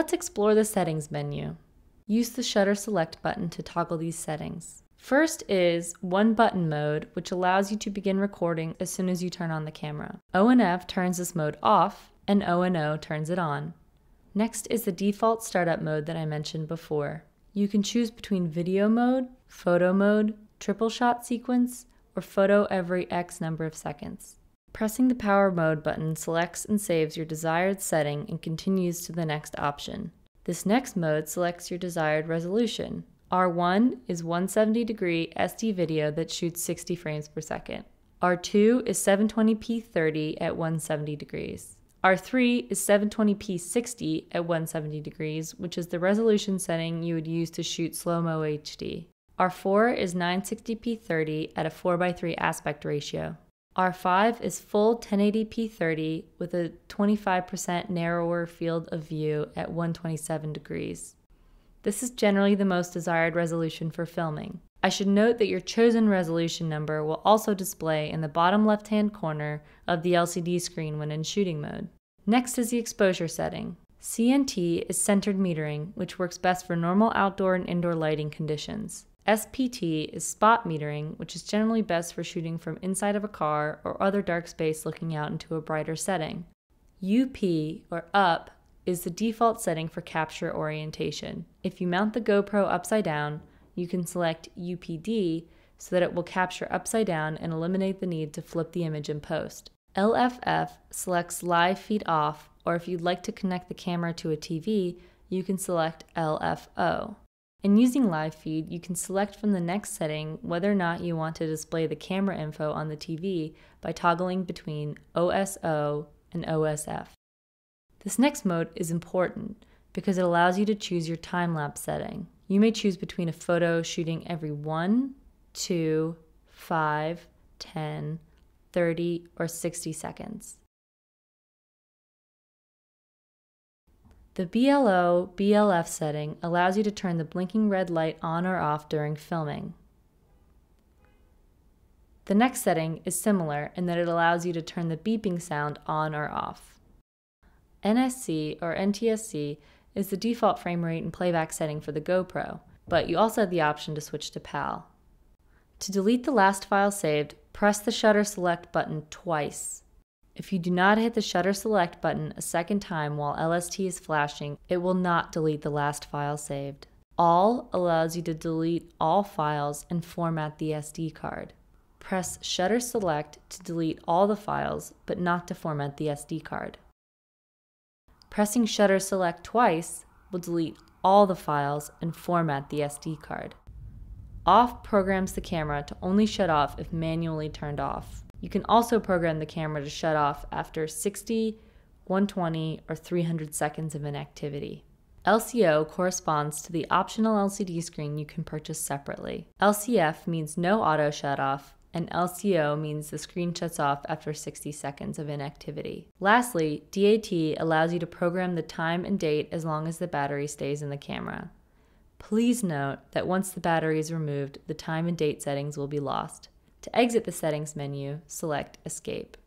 Let's explore the settings menu. Use the shutter select button to toggle these settings. First is one button mode, which allows you to begin recording as soon as you turn on the camera. O and F turns this mode off, and O and O turns it on. Next is the default startup mode that I mentioned before. You can choose between video mode, photo mode, triple shot sequence, or photo every X number of seconds. Pressing the power mode button selects and saves your desired setting and continues to the next option. This next mode selects your desired resolution. R1 is 170° SD video that shoots 60 frames per second. R2 is 720p 30 at 170 degrees. R3 is 720p 60 at 170 degrees, which is the resolution setting you would use to shoot slow-mo HD. R4 is 960p 30 at a 4:3 aspect ratio. R5 is full 1080p 30 with a 25% narrower field of view at 127 degrees. This is generally the most desired resolution for filming. I should note that your chosen resolution number will also display in the bottom left-hand corner of the LCD screen when in shooting mode. Next is the exposure setting. CNT is centered metering, which works best for normal outdoor and indoor lighting conditions. SPT is spot metering, which is generally best for shooting from inside of a car or other dark space looking out into a brighter setting. UP, or up, is the default setting for capture orientation. If you mount the GoPro upside down, you can select UPD so that it will capture upside down and eliminate the need to flip the image in post. LFF selects live feed off, or if you'd like to connect the camera to a TV, you can select LFO. In using live feed, you can select from the next setting whether or not you want to display the camera info on the TV by toggling between OSO and OSF. This next mode is important because it allows you to choose your time-lapse setting. You may choose between a photo shooting every 1, 2, 5, 10, 30, or 60 seconds. The BLO/BLF setting allows you to turn the blinking red light on or off during filming. The next setting is similar in that it allows you to turn the beeping sound on or off. NSC or NTSC is the default frame rate and playback setting for the GoPro, but you also have the option to switch to PAL. To delete the last file saved, press the shutter select button twice. If you do not hit the shutter select button a second time while LST is flashing, it will not delete the last file saved. All allows you to delete all files and format the SD card. Press shutter select to delete all the files, but not to format the SD card. Pressing shutter select twice will delete all the files and format the SD card. Off programs the camera to only shut off if manually turned off. You can also program the camera to shut off after 60, 120, or 300 seconds of inactivity. LCO corresponds to the optional LCD screen you can purchase separately. LCF means no auto shut off, and LCO means the screen shuts off after 60 seconds of inactivity. Lastly, DAT allows you to program the time and date as long as the battery stays in the camera. Please note that once the battery is removed, the time and date settings will be lost. To exit the settings menu, select Escape.